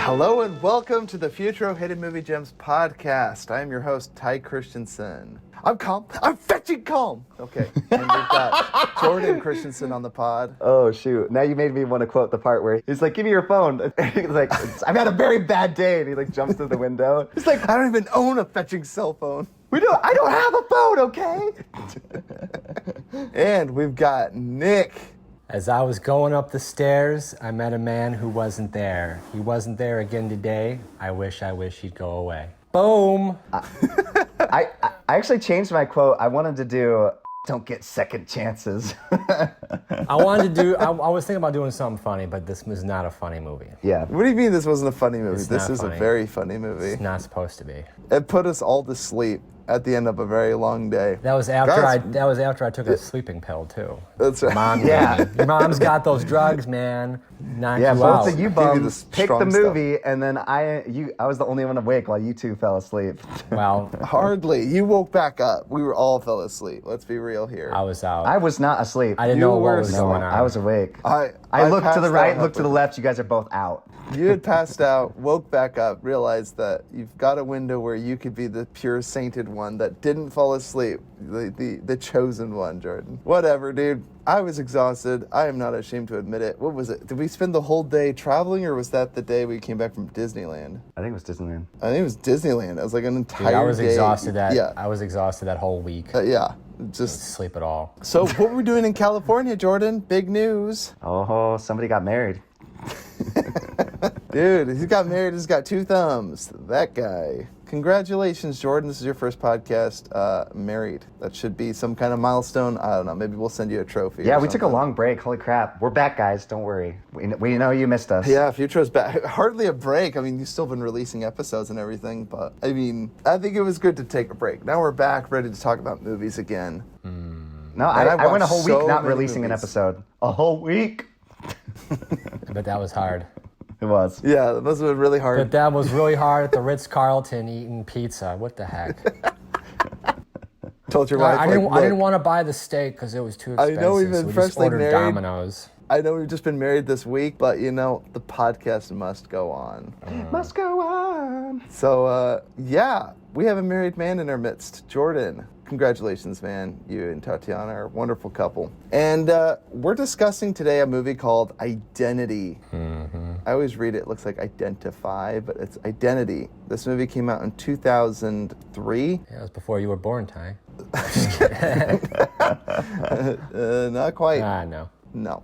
Hello and welcome to the Futro Hidden Movie Gems podcast. I am your host, Ty Christensen. I'm calm. I'm fetching calm. Okay. And we've got Jordan Christensen on the pod. Oh, shoot. Now you made me want to quote the part where he's like, give me your phone. He's like, I've had a very bad day. And he like jumps through the window. He's like, I don't even own a fetching cell phone. I don't have a phone, okay? And we've got Nick. As I was going up the stairs, I met a man who wasn't there. He wasn't there again today. I wish he'd go away. Boom! I actually changed my quote. I wanted to do, don't get second chances. I was thinking about doing something funny, but this was not a funny movie. Yeah. What do you mean this wasn't a funny movie? This is funny. a very funny movie. It's not supposed to be. It put us all to sleep at the end of a very long day. That was after I took a sleeping pill too. That's right. Mom, your mom's got those drugs, man. Knock you out. Both of you bums the picked the strong movie, and then I was the only one awake while you two fell asleep. Well, Hardly. You woke back up. We were all fell asleep. Let's be real here. I was out. I was not asleep. I didn't know what was going on. I was awake. I looked to the passed right, out looked to the left. You guys are both out. You had passed out, woke back up, realized that you've got a window where you could be the pure sainted one that didn't fall asleep, the chosen one, Jordan. Whatever, dude. I was exhausted. I am not ashamed to admit it. What was it? Did we spend the whole day traveling, or was that the day we came back from Disneyland? I think it was Disneyland. I think it was Disneyland. It was like an entire Dude, I was day. exhausted Yeah. I was exhausted that whole week. Yeah. Didn't Just sleep at all. so what were we doing in California, Jordan? Big news. Oh, somebody got married. Dude, he got married, he's got 2 thumbs. That guy. Congratulations, Jordan. This is your first podcast married. That should be some kind of milestone. I don't know. Maybe we'll send you a trophy. Yeah, we took a long break. Holy crap. We're back, guys. Don't worry. We know you missed us. Yeah, Futro's back. Hardly a break. I mean, you've still been releasing episodes and everything, but I mean, I think it was good to take a break. Now we're back, ready to talk about movies again. No, I went a whole week so not many releasing an movies. episode. A whole week. But that was hard. It was. Yeah, that must have been really hard. But that was really hard at the Ritz-Carlton eating pizza. What the heck? Told your wife, I like, didn't want to buy the steak because it was too expensive. I know we've been so we just freshly ordered married. Domino's. I know we've just been married this week, but you know, the podcast must go on. Must go on. So, yeah, we have a married man in our midst, Jordan. Congratulations, man. You and Tatiana are a wonderful couple. And we're discussing today a movie called Identity. Mm-hmm. I always read it looks like Identify, but it's Identity. This movie came out in 2003. Yeah, it was before you were born, Ty. Not quite. No. No.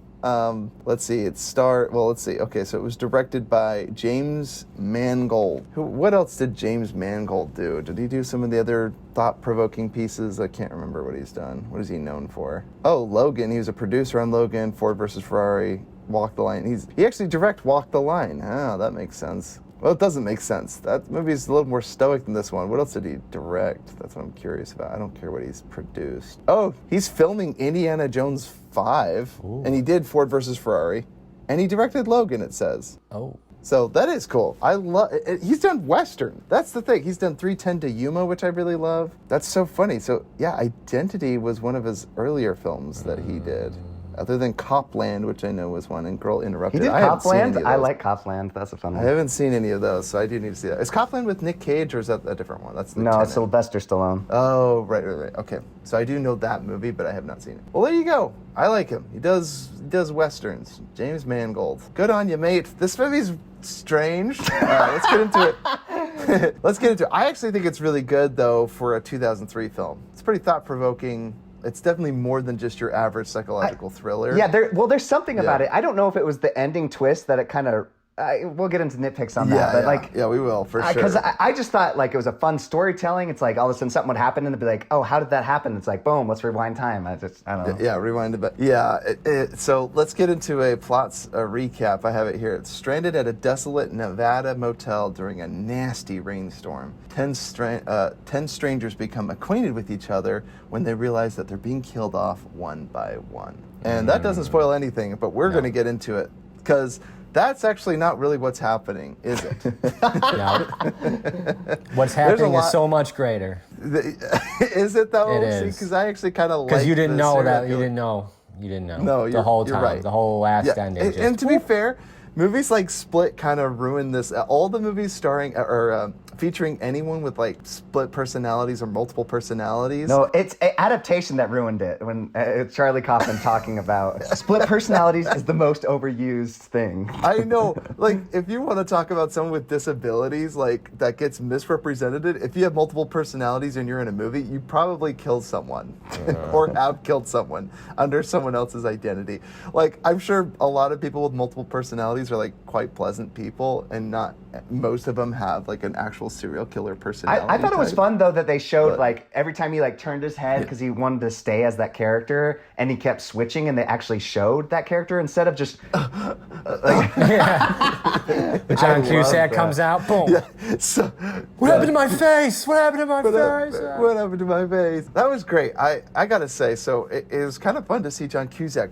Let's see. Let's see. Okay, so it was directed by James Mangold. What else did James Mangold do? Did he do some of the other thought-provoking pieces? I can't remember what he's done. What is he known for? Oh, Logan. He was a producer on Logan, Ford versus Ferrari, Walk the Line. He actually directed Walk the Line. Oh, that makes sense. Well, it doesn't make sense. That movie's a little more stoic than this one. What else did he direct? That's what I'm curious about. I don't care what he's produced. Oh, he's filming Indiana Jones 5, and he did Ford versus Ferrari, and he directed Logan, it says. Oh. So that is cool. I love it. He's done Western. That's the thing. He's done 3:10 to Yuma, which I really love. That's so funny. So, yeah, Identity was one of his earlier films that he did. Other than Copland, which I know was one, and Girl Interrupted. He did I haven't seen any Copland? of I those. like Copland. That's a fun I one. haven't seen any of those, so I do need to see that. Is Copland with Nick Cage, or is that a different one? That's No, Lieutenant. it's Sylvester Stallone. Oh, right. Okay. So I do know that movie, but I have not seen it. Well, there you go. I like him. He does Westerns. James Mangold. Good on you, mate. This movie's strange. All right, let's get into it. Let's get into it. I actually think it's really good, though, for a 2003 film. It's pretty thought-provoking. It's definitely more than just your average psychological thriller. Yeah, there's something about it. I don't know if it was the ending twist that it kind of we'll get into nitpicks on that, but we will for sure. Because I just thought like it was a fun storytelling. It's like all of a sudden something would happen and it'd be like, oh, how did that happen? It's like, boom, let's rewind time. I don't know. Yeah, rewind a bit. Yeah, so let's get into a recap. I have it here. It's stranded at a desolate Nevada motel during a nasty rainstorm. 10 strangers become acquainted with each other when they realize that they're being killed off one by one. And that doesn't spoil anything, but we're going to get into it because that's actually not really what's happening, is it? No. What's happening is so much greater. Is it though? It is. Because I actually kind of like. Because you didn't know that. You serial didn't know You didn't know. No, the whole you're time, right. the whole last Yeah, ending. and to be fair, movies like Split kind of ruined this. All the movies starring or featuring anyone with like split personalities or multiple personalities. No, it's adaptation that ruined it. When Charlie Kaufman talking about split personalities is the most overused thing. I know. Like, if you want to talk about someone with disabilities, like, that gets misrepresented, if you have multiple personalities and you're in a movie, you probably kill someone or have killed someone under someone else's identity. Like, I'm sure a lot of people with multiple personalities are, like, quite pleasant people, and not most of them have, like, an actual serial killer personality. I thought it was type. fun, though, that they showed, like, every time he, like, turned his head because he wanted to stay as that character, and he kept switching, and they actually showed that character instead of just... The John Cusack comes out, boom. Yeah. So, What happened to my face? What happened to my face? What happened to my face? That was great. I gotta say, so it was kind of fun to see John Cusack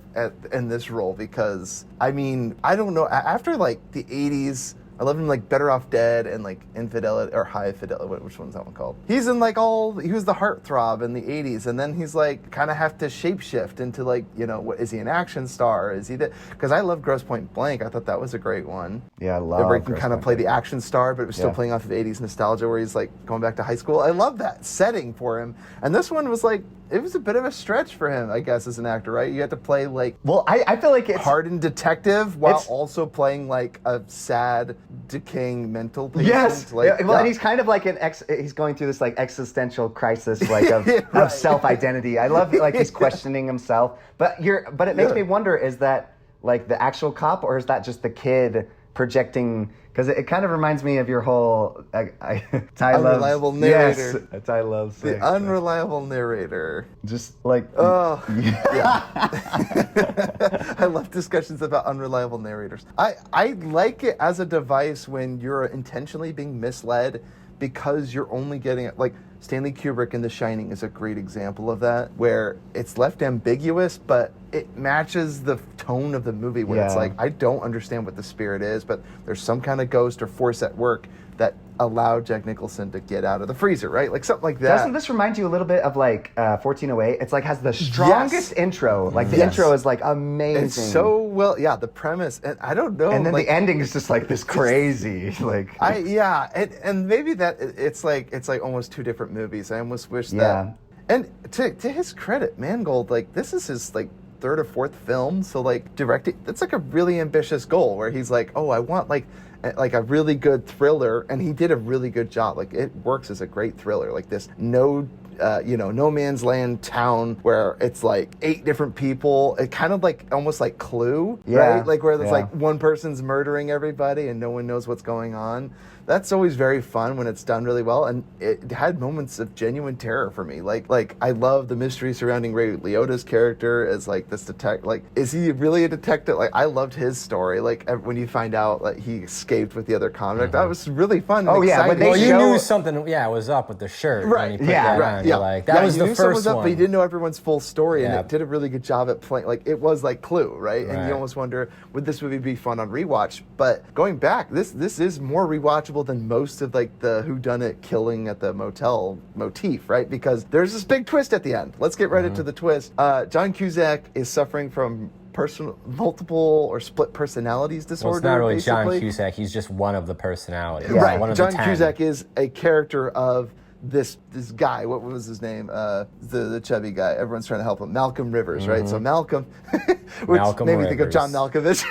in this role, because, I mean, I don't know, after like the 80s, I love him like Better Off Dead and like Infidelity or High Fidelity. Which one's that one called? He's in like he was the heartthrob in the 80s, and then he's like kind of have to shapeshift into like, you know, what is he, an action star? Is he because I love Grosse Point Blank. I thought that was a great one. Yeah, I love where he can kind of play the action star, but it was still playing off of 80s nostalgia, where he's like going back to high school. I love that setting for him. And this one was like, it was a bit of a stretch for him, I guess, as an actor, right? You had to play like, well, I feel like it's hardened detective while also playing like a sad, decaying mental patient. Yes. Like, and he's kind of like he's going through this like existential crisis, like of self-identity. I love like he's questioning himself. But it makes me wonder, is that like the actual cop, or is that just the kid projecting? Because it kind of reminds me of your whole Ty unreliable narrator. Yes, Ty loves the unreliable narrator. Just like yeah. I love discussions about unreliable narrators. I like it as a device when you're intentionally being misled, because you're only getting it. Like Stanley Kubrick in The Shining is a great example of that, where it's left ambiguous, but it matches the tone of the movie, where it's like, I don't understand what the spirit is, but there's some kind of ghost or force at work that allowed Jack Nicholson to get out of the freezer, right? Like something like that. Doesn't this remind you a little bit of like 1408? It's like has the strongest intro. Like the intro is like amazing. It's so well, the premise, and I don't know. And then like, the ending is just like this crazy, like and maybe that it's like almost two different movies. I almost wish that. And to his credit, Mangold, like this is his like third or fourth film, so like directing, that's like a really ambitious goal, where he's like, oh, I want like a really good thriller, and he did a really good job. Like it works as a great thriller, like this no man's land town where it's like 8 different people. It kind of like almost like Clue, right? Like where there's like one person's murdering everybody and no one knows what's going on. That's always very fun when it's done really well, and it had moments of genuine terror for me. Like I love the mystery surrounding Ray Liotta's character as like this detective. Like, is he really a detective? Like, I loved his story. Like when you find out like he escaped with the other convict, that was really fun. And exciting. When you knew something was up with the shirt, right? When he put that on. Yeah, like that was you the knew someone first was up, one. but you didn't know everyone's full story, and it did a really good job at playing. Like it was like Clue, right? And you almost wonder, would this movie be fun on rewatch? But going back, this is more rewatchable than most of like the whodunit killing at the motel motif, right? Because there's this big twist at the end. Let's get right into the twist. John Cusack is suffering from multiple or split personalities disorder. Well, it's not really basically. John Cusack. He's just one of the personalities. Right. One of John the 10. Cusack is a character of this guy. What was his name? The chubby guy. Everyone's trying to help him. Malcolm Rivers, right? So Malcolm, which Malcolm made me think of Rivers. John Malkovich.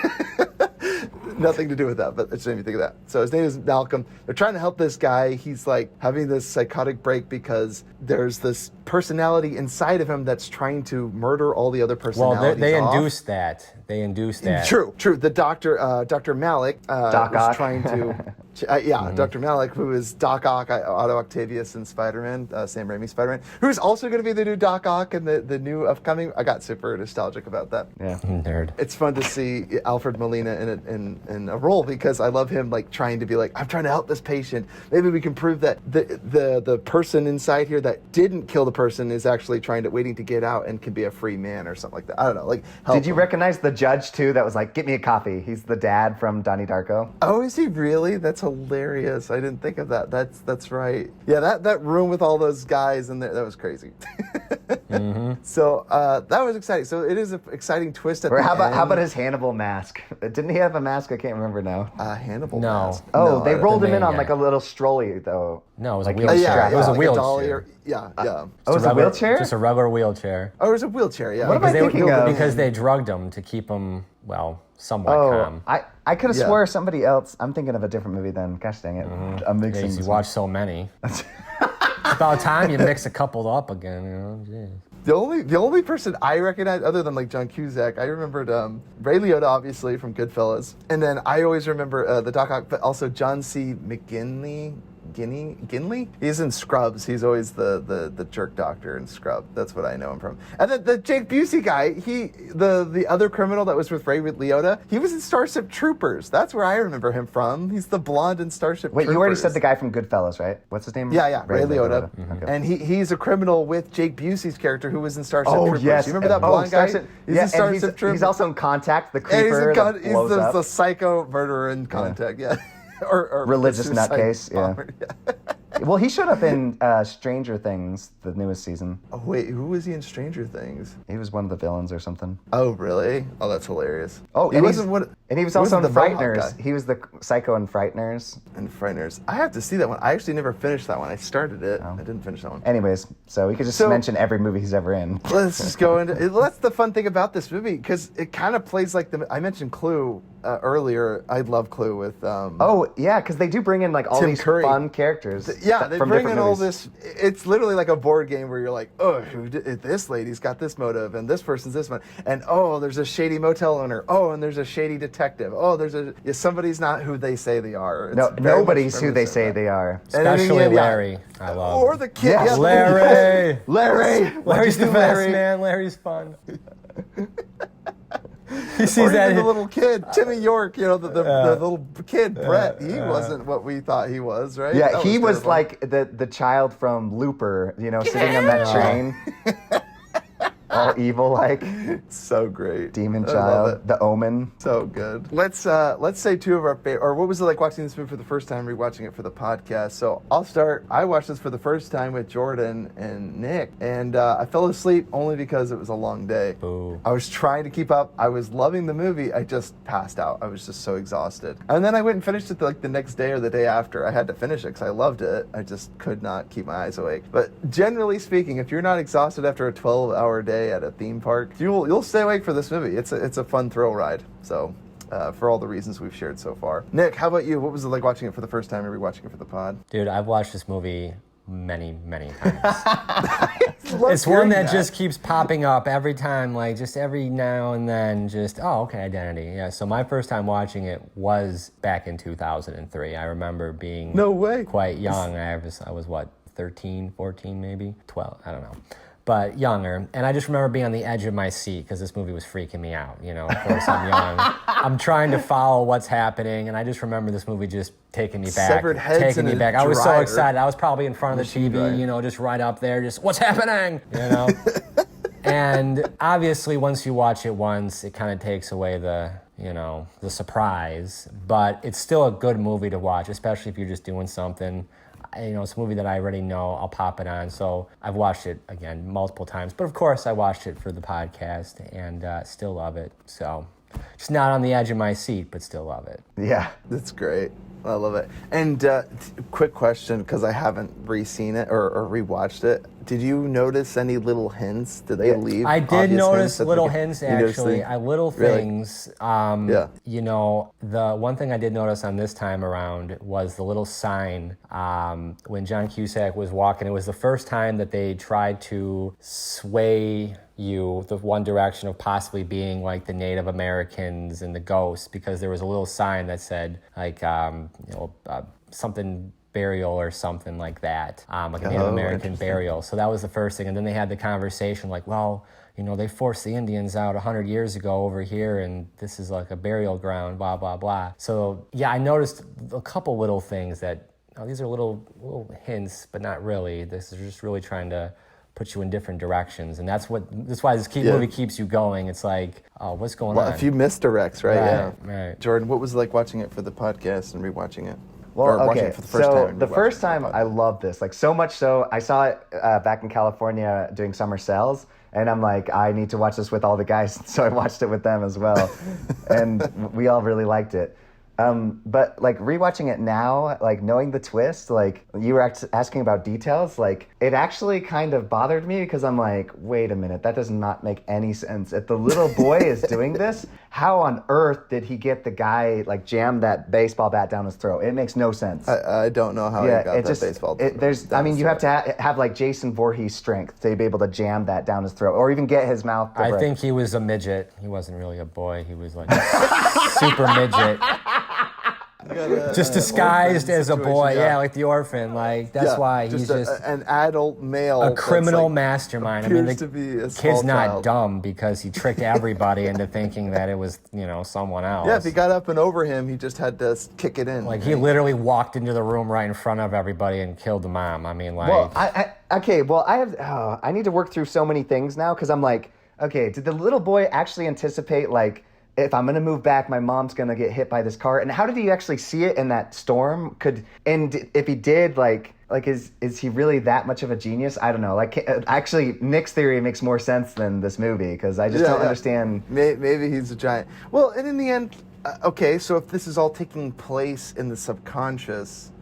Nothing to do with that, but it just made me think of that. So his name is Malcolm. They're trying to help this guy. He's like having this psychotic break because there's this personality inside of him that's trying to murder all the other personalities. Well, they off. induced that. They induced that. True. The doctor, Dr. Malik, Doc was Ock. trying to, Dr. Malik, who is Doc Ock, Otto Octavius in Spider-Man, Sam Raimi's Spider-Man, who is also going to be the new Doc Ock in the new upcoming. I got super nostalgic about that. Yeah. Nerd. It's fun to see Alfred Molina in a role, because I love him like trying to be like, I'm trying to help this patient. Maybe we can prove that the person inside here that didn't kill the person is actually waiting to get out and can be a free man or something like that. I don't know. Like, help Did you him. recognize the judge too? That was like, get me a coffee. He's the dad from Donnie Darko. Oh, is he really? That's hilarious. I didn't think of that. That's right. Yeah, that room with all those guys in there, that was crazy. So that was exciting. So it is an exciting twist at Or the how end. about his Hannibal mask? Didn't he have a mask? I can't remember now. Hannibal No. mask? Oh, No, they I- rolled the him in main on guy. like a little strolley though. No, it was a Like, wheelchair. yeah, It was a like wheelchair. dolly or- yeah. Oh, it was a regular- wheelchair? Just a regular wheelchair. Oh, it was a wheelchair, yeah. What am I Because thinking of? Because they drugged him to keep him, well, somewhat Oh, calm. I could have Yeah. swore somebody else. I'm thinking of a different movie then. Gosh dang it. I'm mixing Because you this watch so many. It's about time you mix a couple up again, you know? Jeez. The only person I recognize, other than like John Cusack, I remembered Ray Liotta, obviously, from Goodfellas. And then I always remember the Doc Ock, but also John C. Ginley? He's in Scrubs. He's always the jerk doctor in Scrubs. That's what I know him from. And then the Jake Busey guy, the other criminal that was with Ray Liotta, he was in Starship Troopers. That's where I remember him from. He's the blonde in Starship Wait, Troopers. you already said the guy from Goodfellas, right? What's his name? Yeah, Ray Liotta. Okay. And he's a criminal with Jake Busey's character who was in Starship Oh, Troopers. yes. You remember that blonde guy? Starship- He's yeah, in and Starship Troopers. he's also in Contact, the And he's creeper that he's blows up. the psycho murderer in Contact, yeah. or Religious suicide nutcase, yeah. bomber, Well, he showed up in Stranger Things, the newest season. Oh, wait, who was he in Stranger Things? He was one of the villains or something. Oh, really? Oh, that's hilarious. Oh, he and wasn't he's, what. and he was also in wasn't the Mohawk Frighteners. guy. He was the psycho in Frighteners. And Frighteners. I have to see that one. I actually never finished that one. I started it. I didn't finish that one. Anyways, so we could just So- mention every movie he's ever in. Let's just go into. That's the fun thing about this movie because it kind of plays like I mentioned Clue earlier. I love Clue with. Oh, yeah, because they do bring in like all Tim these Curry. fun characters. Yeah, they from bring different in all movies. this. It's literally like a board game where you're like, oh, this lady's got this motive, and this person's this one, and oh, there's a shady motel owner. Oh, and there's a shady detective. Oh, somebody's not who they say they are. It's No, very nobody's much who they reminiscent say of that. they are. And then in the Especially end, yeah. Larry. I love Or the kid. Yes. Yeah, Larry. Larry! Larry's the do, best, Larry? man. Larry's fun. He Or sees even that. the little kid, Timmy York, the little kid, Brett, he wasn't what we thought he was, right? Yeah, That he was terrible. like the child from Looper, sitting on that train. All evil, like So great. demon I love child, it. the Omen. So good. Let's say two of our favorite, or what was it like watching this movie for the first time, rewatching it for the podcast? So I'll start. I watched this for the first time with Jordan and Nick, and I fell asleep only because it was a long day. Boo. I was trying to keep up. I was loving the movie. I just passed out. I was just so exhausted. And then I went and finished it like the next day or the day after. I had to finish it because I loved it. I just could not keep my eyes awake. But generally speaking, if you're not exhausted after a 12-hour day at a theme park, you'll stay awake for this movie. It's a fun thrill ride. So for all the reasons we've shared so far. Nick, how about you? What was it like watching it for the first time or rewatching it for the pod? Dude, I've watched this movie many, many times. Love It's one hearing that just keeps popping up every time, like just every now and then, Identity. Yeah, so my first time watching it was back in 2003. I remember being No way. quite young. I was what, 13, 14 maybe? 12, I don't know. But younger. And I just remember being on the edge of my seat because this movie was freaking me out. Of course, I'm young. I'm trying to follow what's happening, and I just remember this movie just taking me back. Severed heads taking in me a back. I was so dryer. excited. I was probably in front of the Machine TV, dryer. just right up there, just what's happening? And obviously, once you watch it once, it kind of takes away the surprise. But it's still a good movie to watch, especially if you're just doing something. It's a movie that I already know. I'll pop it on. So I've watched it, again, multiple times. But of course, I watched it for the podcast and still love it. So just not on the edge of my seat, but still love it. Yeah. That's great. I love it. And quick question, because I haven't re-seen it or rewatched it. Did you notice any little hints? Did they leave? I did obvious notice at the little beginning? hints, You noticed actually. Little Really? things. Yeah. The one thing I did notice on this time around was the little sign when John Cusack was walking. It was the first time that they tried to sway you the one direction of possibly being like the Native Americans and the ghosts, because there was a little sign that said like something burial or something like that, like a Native American burial. So that was the first thing. And then they had the conversation like, well, they forced the Indians out 100 years ago over here, and this is like a burial ground, blah, blah, blah. So yeah, I noticed a couple little things that, these are little hints, but not really. This is just really trying to put you in different directions. And that's why this movie keeps you going. It's like, oh, what's going on? A few misdirects, right? Right, Yeah. right. Jordan, what was it like watching it for the podcast and rewatching it? or watching it for the first time. So the first time I loved this, like so much so, I saw it back in California doing summer sales, and I'm like, I need to watch this with all the guys, so I watched it with them as well, and we all really liked it. But like rewatching it now, like knowing the twist, like you were asking about details, like it actually kind of bothered me because I'm like, wait a minute, that does not make any sense. If the little boy is doing this, how on earth did he get the guy like jam that baseball bat down his throat? It makes no sense. I don't know how he got that baseball. You have to have like Jason Voorhees strength to be able to jam that down his throat, or even get his mouth to break. I think he was a midget. He wasn't really a boy. He was like a super midget. Just disguised as a boy, yeah, like the orphan. Like that's why he's just an adult male, a criminal mastermind. I mean, the kid's not child. dumb because he tricked everybody into thinking that it was, someone else. Yeah, if he got up and over him, he just had to kick it in. Like he literally walked into the room right in front of everybody and killed the mom. I mean, like. Well, I need to work through so many things now because I'm like, okay, did the little boy actually anticipate like, if I'm going to move back, my mom's going to get hit by this car? And how did he actually see it in that storm? And if he did, like is he really that much of a genius? I don't know. Like, actually, Nick's theory makes more sense than this movie because I just don't understand. Maybe he's a giant. Well, and in the end, okay, so if this is all taking place in the subconscious.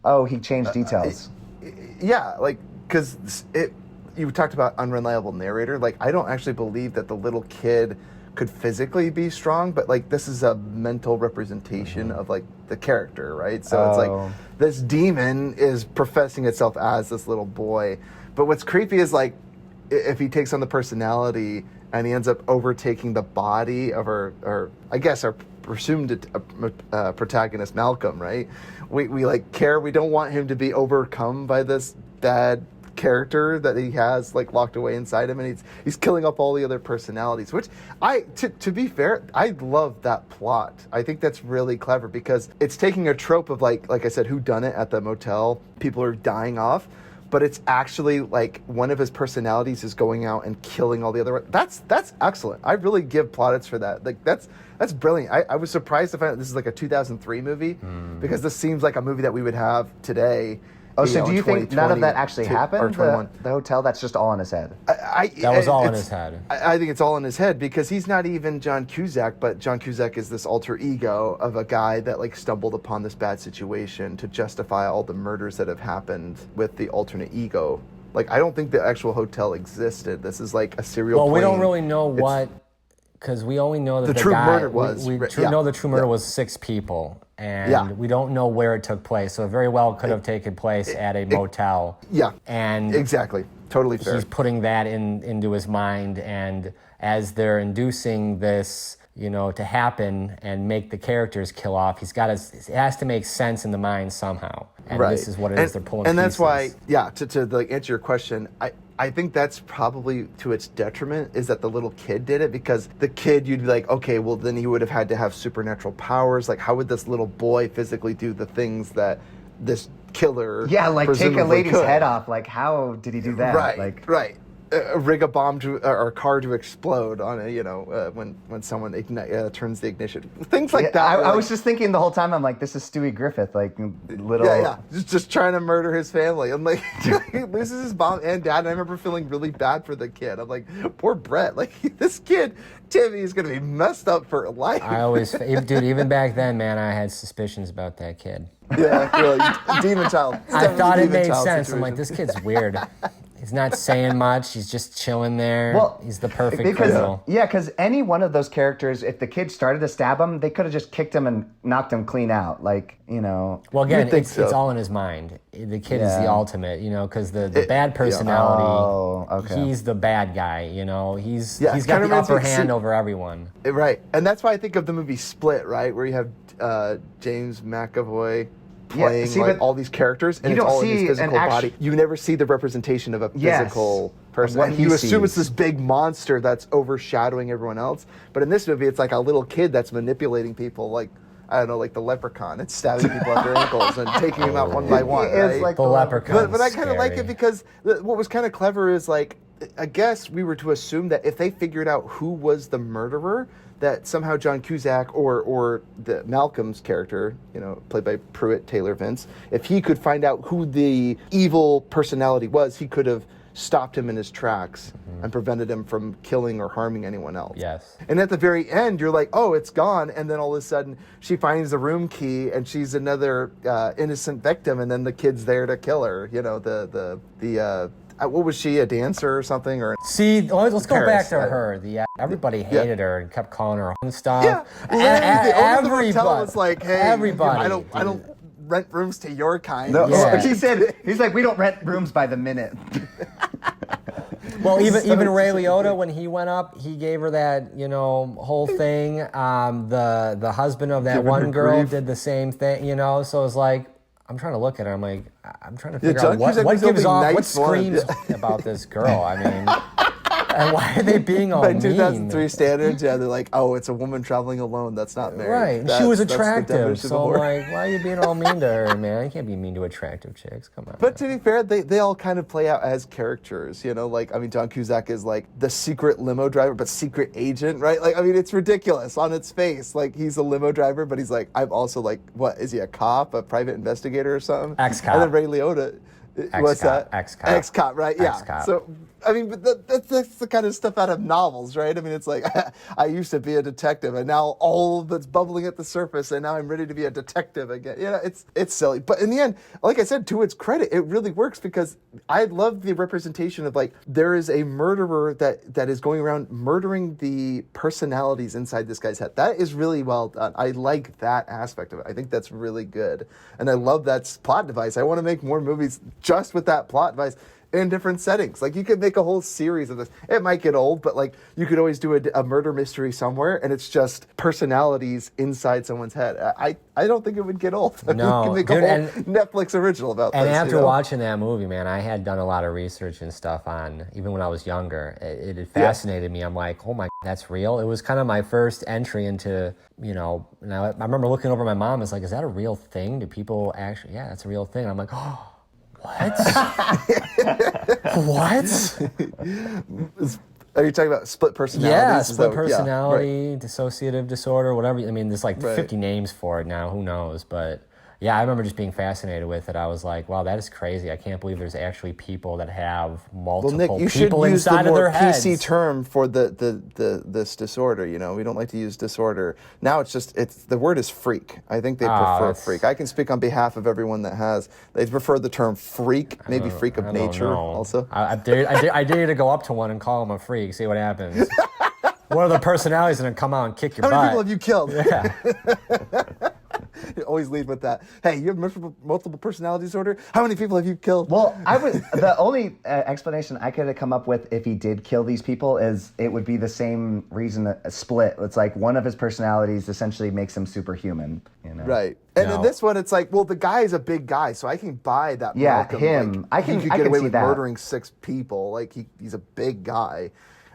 Oh, he changed details. Yeah, like, because you talked about unreliable narrator. Like, I don't actually believe that the little kid could physically be strong, but like this is a mental representation of like the character, right? So it's like this demon is professing itself as this little boy. But what's creepy is like if he takes on the personality and he ends up overtaking the body of our I guess our presumed protagonist Malcolm, right? We like care. We don't want him to be overcome by this bad character that he has like locked away inside him, and he's killing up all the other personalities, which to be fair, I love that plot. I think that's really clever because it's taking a trope of like I said, who done it at the motel, people are dying off, but it's actually like one of his personalities is going out and killing all the other. That's excellent. I really give plaudits for that. Like that's brilliant. I was surprised to find out this is like a 2003 movie because this seems like a movie that we would have today. Oh, so do you think none of that actually happened? The hotel, that's just all in his head? That was all in his head. I think it's all in his head because he's not even John Cusack, but John Cusack is this alter ego of a guy that like stumbled upon this bad situation to justify all the murders that have happened with the alternate ego. Like, I don't think the actual hotel existed. This is like a serial plane. We don't really know what, because we only know that the true guy, murder was. We know the true murder was 6 people. And we don't know where it took place. So it very well could have taken place at a motel. And exactly. Totally fair. He's putting that into his mind. And as they're inducing this, to happen and make the characters kill off, it has to make sense in the mind somehow. And this is what it is. They're pulling and pieces. That's why, to like answer your question, I think that's probably to its detriment is that the little kid did it, because the kid, you'd be like, okay, well then he would have had to have supernatural powers. Like, how would this little boy physically do the things that this killer like take a lady's head off? Like, how did he do that? Right. Rig a bomb or a car to explode on when someone turns the ignition, things like that. I was just thinking the whole time, I'm like, this is Stewie Griffith, like little just trying to murder his family. I'm like, he loses his mom and dad, and I remember feeling really bad for the kid. I'm like, poor Brett, like this kid Timmy is gonna be messed up for life. Even back then, man, I had suspicions about that kid. Yeah, really, demon child. I thought it made sense. Situation. I'm like, this kid's weird. He's not saying much. He's just chilling there. Well, he's the perfect criminal. Yeah, because any one of those characters, if the kid started to stab him, they could have just kicked him and knocked him clean out. Like, Well, again, it's all in his mind. The kid is the ultimate, because the bad personality, he's the bad guy, He's got the upper hand over everyone. Right. And that's why I think of the movie Split, right? Where you have James McAvoy playing all these characters, and it's all in his physical body. You never see the representation of a physical person. And you assume it's this big monster that's overshadowing everyone else. But in this movie, it's like a little kid that's manipulating people, like, I don't know, like the leprechaun. It's stabbing people at their ankles and taking them out one by one. Right? Like the leprechaun. But I kind of like it because what was kind of clever is like, I guess we were to assume that if they figured out who was the murderer, that somehow John Cusack or the Malcolm's character, played by Pruitt Taylor Vince, if he could find out who the evil personality was, he could have stopped him in his tracks and prevented him from killing or harming anyone else. Yes. And at the very end, you're like, oh, it's gone. And then all of a sudden, she finds the room key, and she's another innocent victim, and then the kid's there to kill her. What was she, a dancer or something? Or See, let's go back to Paris, her. Everybody hated her and kept calling her and stuff. Yeah, the owner of the hotel was like, hey, everybody, I don't rent rooms to your kind. No, Yeah. she said, he's like, we don't rent rooms by the minute. Well, even Ray Liotta, when he went up, he gave her that whole thing. The husband of that Giving one her girl grief. did the same thing. So it's like, I'm trying to look at her. I'm like, I'm trying to figure John out what Cusack was the gives only off, what nice one. screams about this girl. I mean, and why are they being all By mean? 2003 standards, they're like, oh, it's a woman traveling alone that's not married. Right, That's, she was that's the attractive, definition of so a whore. like, why are you being all mean to her, man? You can't be mean to attractive chicks. Come on. But to be fair, they all kind of play out as characters, John Cusack is like the secret limo driver, but secret agent, right? Like, I mean, it's ridiculous on its face. Like, he's a limo driver, but he's like, I'm also like, what, is he a cop, a private investigator or something? Ex-cop. And then Ray Liotta, what's that? Ex-cop. Ex-cop, right? Yeah. Ex-cop. So, I mean, but that's the kind of stuff out of novels, right? I mean, it's like, I used to be a detective, and now all that's bubbling at the surface, and now I'm ready to be a detective again. It's silly. But in the end, like I said, to its credit, it really works, because I love the representation of, like, there is a murderer that is going around murdering the personalities inside this guy's head. That is really well done. I like that aspect of it. I think that's really good. And I love that plot device. I want to make more movies just with that plot device in different settings. Like, you could make a whole series of this. It might get old, but like, you could always do a murder mystery somewhere, and it's just personalities inside someone's head. I don't think it would get old. No, you could make dude, a whole Netflix original about And this. after watching that movie, man, I had done a lot of research and stuff on, even when I was younger. It had fascinated me. I'm like, oh my, that's real. It was kind of my first entry into, and I remember looking over at my mom. It's like, is that a real thing? Do people actually? Yeah, that's a real thing. I'm like, oh. What? What? Are you talking about split personalities? Yeah, Is split that- personality, dissociative disorder, whatever. I mean, there's like 50 names for it now. Who knows? But yeah, I remember just being fascinated with it. I was like, wow, that is crazy. I can't believe there's actually people that have multiple Well, Nick, you should people use the inside of more their heads. PC term for this disorder. We don't like to use disorder. Now it's the word is freak. I think they prefer that's- freak. I can speak on behalf of everyone that has. They prefer the term freak, maybe freak of I don't nature know. also. I dare you to go up to one and call him a freak, see what happens. One of the personalities is going to come out and kick your How butt. many people have you killed? Yeah. You always lead with that. Hey, you have multiple personality disorder? How many people have you killed? Well, the only explanation I could have come up with if he did kill these people is it would be the same reason, a split. It's like one of his personalities essentially makes him superhuman. Right. And No. in this one, it's like, well, the guy is a big guy, so I can buy that. Yeah, Malcolm. him. Like, he could I get can away see with that. murdering 6 people. Like, he's a big guy.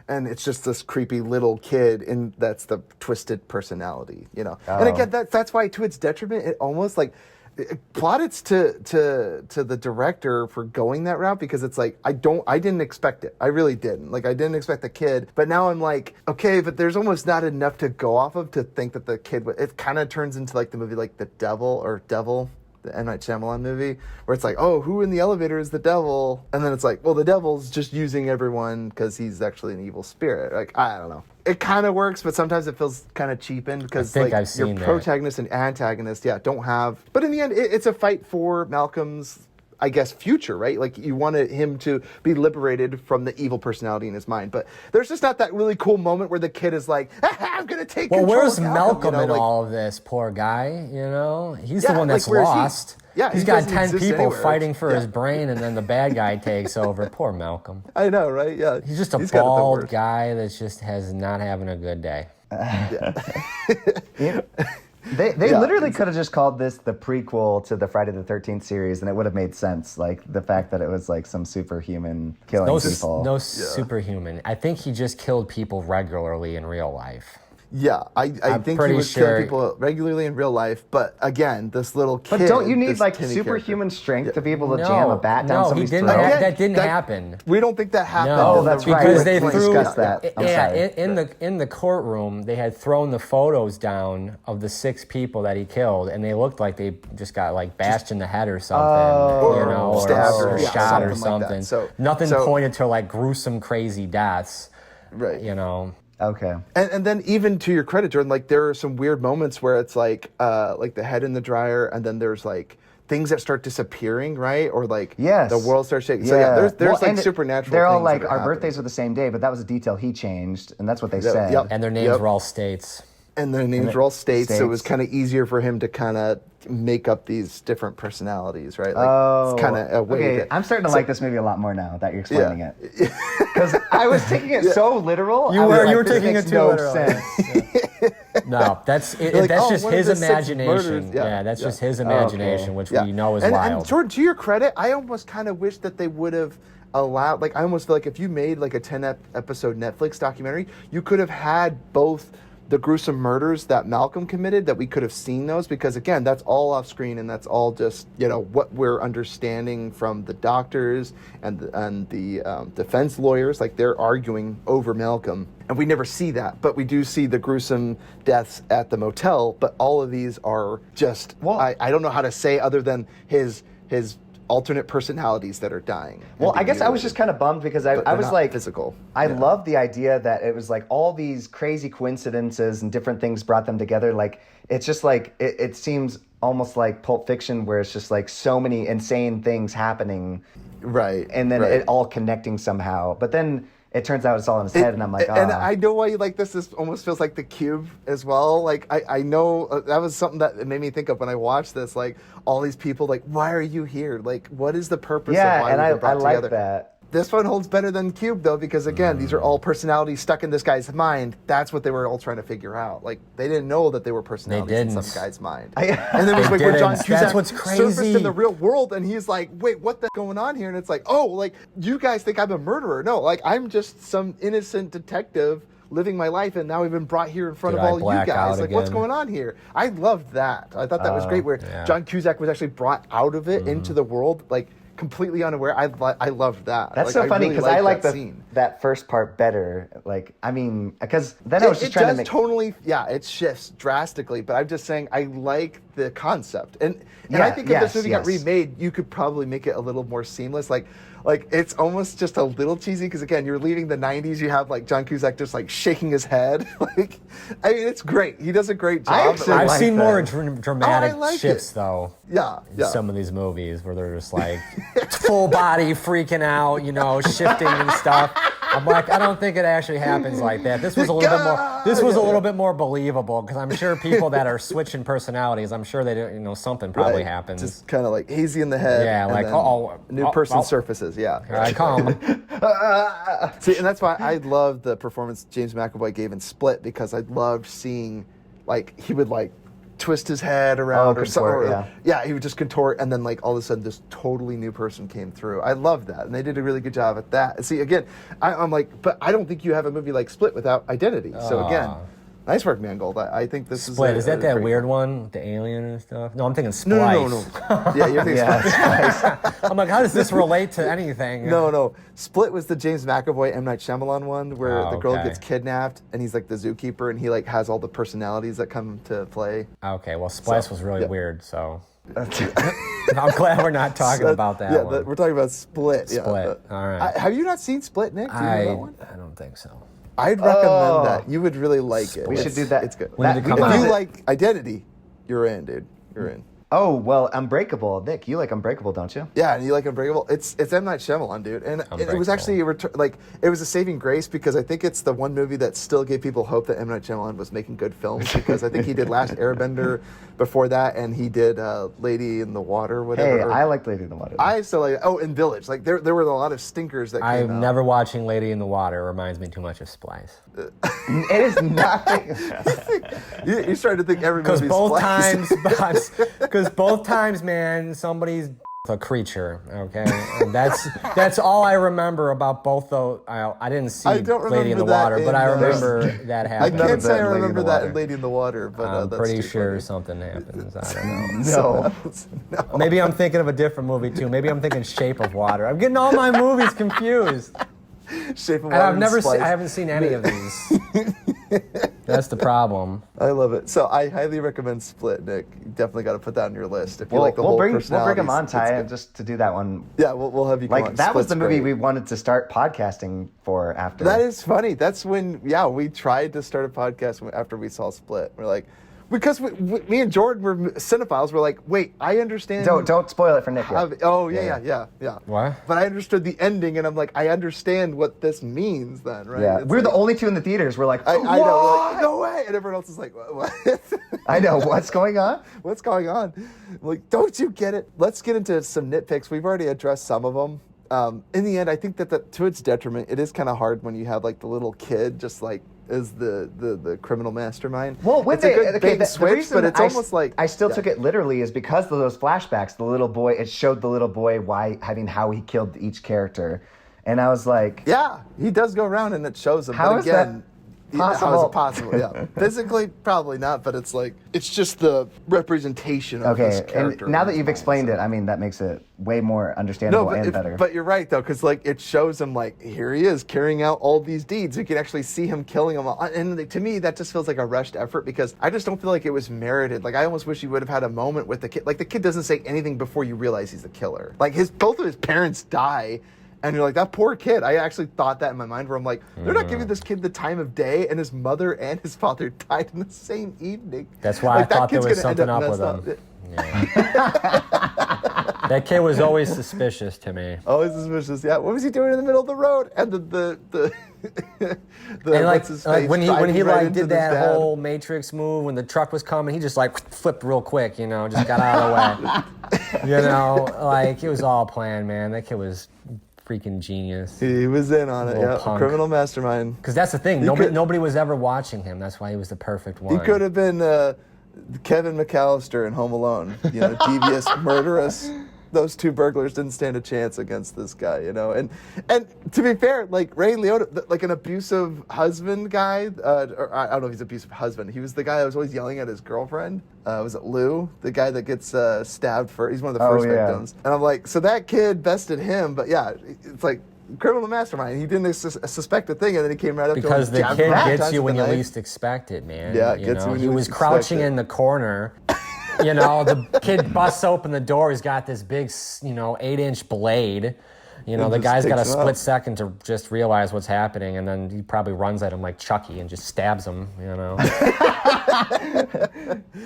And it's just this creepy little kid, and that's the twisted personality, And again, that's why, to its detriment, it almost like plaudits to the director for going that route, because it's like, I didn't expect it. I really didn't. Like, I didn't expect the kid, but now I'm like, okay, but there's almost not enough to go off of to think that the kid it kind of turns into like the movie like The Devil, the M. Night Shyamalan movie, where it's like, oh, who in the elevator is the devil? And then it's like, well, the devil's just using everyone because he's actually an evil spirit. Like, I don't know. It kind of works, but sometimes it feels kind of cheapened because think like I've seen your that. protagonist and antagonist, don't have. But in the end, it's a fight for Malcolm's, I guess, future, right? Like, you wanted him to be liberated from the evil personality in his mind. But there's just not that really cool moment where the kid is like, I'm going to take Well, control where's of Malcolm in like, all of this? Poor guy, He's the Yeah, one that's like, where's he? lost. Yeah, he's he got doesn't 10 exist people anywhere. fighting for Yeah. his brain, and then the bad guy takes over. Poor Malcolm. I know, right? Yeah. He's just a got it the bald worst. guy that just has not having a good day. They Yeah, literally could have just called this the prequel to the Friday the 13th series, and it would have made sense. Like, the fact that it was like some superhuman killing people. No superhuman. I think he just killed people regularly in real life. Yeah, I think he pretty was sure- killing people regularly in real life, but again, this little kid. But don't you need this like tinny superhuman character. strength to be able to jam a bat down No, he somebody's didn't. throat? That didn't happen. We don't think that happened. No, in the that's right. because real they police threw. discussed that. I'm sorry. In the courtroom, they had thrown the photos down of the 6 people that he killed, and they looked like they just got like bashed in the head or something, you know, stabbed or or shot or something like that. something. So- Nothing so- pointed to like gruesome, crazy deaths. Right. You know. Okay. And then even to your credit, Jordan, like there are some weird moments where it's like the head in the dryer, and then there's like things that start disappearing, right? Or like Yes. the world starts shaking. So yeah, there's Well, like and supernatural. They're all things like that are our happening. birthdays are the same day, but that was a detail he changed, and that's what they said. yep. And their names were all states. And their names were all states, so it was states. kind of easier for him to kind of make up these different personalities, right? Like it's kind of a way. Okay, to, I'm starting to like this movie a lot more now that you're explaining Yeah. it. Because I was taking it so literal. You I was were- like, you were this taking makes it too no literally. sense. No, that's like, that's oh, just what are his the 6 imagination. murders? Yeah, that's Yeah. just his imagination, which Yeah. we know is and, wild. And Jordan, to your credit, I almost kind of wish that they would have allowed. Like, I almost feel like if you made like a 10-episode Netflix documentary, you could have had both the gruesome murders that Malcolm committed, that we could have seen those, because again, that's all off screen, and that's all just, you know, what we're understanding from the doctors and the defense lawyers. Like, they're arguing over Malcolm, and we never see that, but we do see the gruesome deaths at the motel. But all of these are just, Well- I don't know how to say other than his alternate personalities that are dying. Well, and I being guess I was mutilated. just kind of bummed because I But they're was not like, physical. I Yeah. love the idea that it was like all these crazy coincidences and different things brought them together. Like, it's just like, it seems almost like Pulp Fiction, where it's just like so many insane things happening Right. and then right. it all connecting somehow. But then it turns out it's all in his head, and I'm like, And ah. I know why you like this. This almost feels like The Cube as well. Like, I know that was something that it made me think of when I watched this. Like, all these people, like, why are you here? Like, what is the purpose of Yeah, why and we've I been brought like together? that. This one holds better than Cube, though, because again, these are all personalities stuck in this guy's mind. That's what they were all trying to figure out. Like, they didn't know that they were personalities in didn't. some guy's mind. I- And then it was They like when didn't. John That's Cusack what's surfaced crazy. in the real world, and he's like, "Wait, what the going on here?" And it's like, "Oh, like you guys think I'm a murderer? No, like I'm just some innocent detective living my life, and now we've been brought here in front Did of I all you black guys. out Like, what's again? going on here?" I loved that. I thought that was great, where yeah. John Cusack was actually brought out of it into the world, like completely unaware. I loved that. That's Like, so I funny really because I like liked that scene. that first part better. Like, I mean, because then I was just it trying to does make. totally, yeah, it shifts drastically, but I'm just saying I like the concept, and Yeah, I think if yes, this movie got yes. remade, you could probably make it a little more seamless. Like it's almost just a little cheesy because again, you're leaving the '90s. You have like John Cusack just like shaking his head. Like, I mean, it's great. He does a great job. I but, actually like, I've like seen that. more dramatic Oh, I like shifts it. though. yeah, in yeah. some of these movies where they're just like full body freaking out, you know, shifting and stuff. I'm like, I don't think it actually happens like that. This was a little bit more. This was a little bit more believable because I'm sure people that are switching personalities, I'm sure they do, you know, something probably Right. happens. Just kind of like hazy in the head. Yeah, and like, then oh, new oh, person oh. surfaces. Yeah, Here I come. See, and that's why I love the performance James McAvoy gave in Split, because I loved seeing, like, he would like twist his head around or contort, something. Yeah, he would just contort, and then like all of a sudden this totally new person came through. I love that, and they did a really good job at that. See, again, I'm like, but I don't think you have a movie like Split without identity. So again, nice work, Mangold. I think this Split. Is that great weird one. one? The alien and stuff? No, I'm thinking Splice. No. Yeah, you're thinking Split. Yeah, I'm like, how does this relate to anything? No. Split was the James McAvoy M. Night Shyamalan one where Oh, the girl okay. gets kidnapped and he's like the zookeeper and he like has all the personalities that come to play. Okay, well, Splice So, was really yeah. weird, so I'm glad we're not talking about that one. We're talking about Split. Split, Yeah, all right. have you not seen Split, Nick? Do you know that one? I don't think so. I'd recommend that. You would really like it. we should It's- do that. It's good. When did it come If out? you like Identity, you're in, dude. You're in. Oh well, Unbreakable. Nick, you like Unbreakable, don't you? Yeah, and you like Unbreakable. It's M. Night Shyamalan, dude, and it was actually it was a saving grace because I think it's the one movie that still gave people hope that M. Night Shyamalan was making good films, because I think he did Last Airbender before that, and he did Lady in the Water, whatever. Hey, or- I like Lady in the Water. I still like and Village. Like there were a lot of stinkers that came I'm out. never watching Lady in the Water. It reminds me too much of Splice. It is nothing. You started to think every Because movie's both Splice. times, man, somebody's a creature. Okay, and that's all I remember about both those. I didn't see Lady in the Water, but I remember that I happened. can't say I Lady in the remember that Water. in Lady in the Water, but I'm that's pretty too sure funny. something happens. I don't know. No. Maybe I'm thinking of a different movie too. Maybe I'm thinking Shape of Water. I'm getting all my movies confused. Shape of And Water I've never Splice. I haven't seen any of these. That's the problem. I love it. So I highly recommend Split, Nick. You definitely got to put that on your list. If you like the we'll whole bring personalities. him on, it's Ty, good. just to do that one. Yeah, we'll have you come Like on. that was Split's the movie great. we wanted to start podcasting for after. That is funny. That's when, we tried to start a podcast after we saw Split. We're like, because me and Jordan were cinephiles. We're like, wait, I understand. Don't spoil it for Nick yet. Yeah. What? But I understood the ending, and I'm like, I understand what this means then, right? Yeah, It's we're the like- only two in the theaters. We're like, I know, "What?" like, no way, and everyone else is like, what? I know what's going on. What's going on? Like, don't you get it? Let's get into some nitpicks. We've already addressed some of them. In the end, I think that to its detriment, it is kind of hard when you have like the little kid just like is the criminal mastermind. Well, when it's a good bait and switch, reason but it's almost like I still took it literally is because of those flashbacks. The little boy, it showed the little boy how he killed each character, and I was like, yeah, he does go around and it shows him. How but is again, that how is possible? it possible? Yeah, physically probably not, but it's like it's just the representation of his okay. character. And now in that his you've mind, explained so. it, I mean that makes it way more understandable and better. But you're right though, because like it shows him like here he is carrying out all these deeds. You can actually see him killing them, and to me that just feels like a rushed effort because I just don't feel like it was merited. Like I almost wish you would have had a moment with the kid. Like the kid doesn't say anything before you realize he's the killer. Like both of his parents die. And you're like, that poor kid. I actually thought that in my mind where I'm like, they're not giving this kid the time of day, and his mother and his father died in the same evening. That's why like, I thought there kid's was gonna end something up with messed him. Yeah. That kid was always suspicious to me. Always suspicious. Yeah. What was he doing in the middle of the road? And the And what's his face when he driving right like into did his that dad. whole Matrix move when the truck was coming, he just like flipped real quick, just got out of the way. Like it was all planned, man. That kid was freaking genius. He was in on it. Little Yeah. punk. Criminal mastermind. Because that's the thing. Nobody was ever watching him. That's why he was the perfect one. He could have been Kevin McAllister in Home Alone. Devious, murderous. Those two burglars didn't stand a chance against this guy, And to be fair, like Ray Liotta, like an abusive husband guy, or I don't know if he's an abusive husband. He was the guy that was always yelling at his girlfriend. Was it Lou? The guy that gets stabbed for, he's one of the first victims. And I'm like, so that kid bested him, but yeah, it's like, criminal mastermind. He didn't suspect a thing, and then he came right up because to him. Because the kid gets you when you least expect it, man. Yeah, it gets you when He you was least crouching expect it. in the corner. The kid busts open the door. He's got this big, 8-inch blade. The just guy's got a takes him split out. second to just realize what's happening, and then he probably runs at him like Chucky and just stabs him,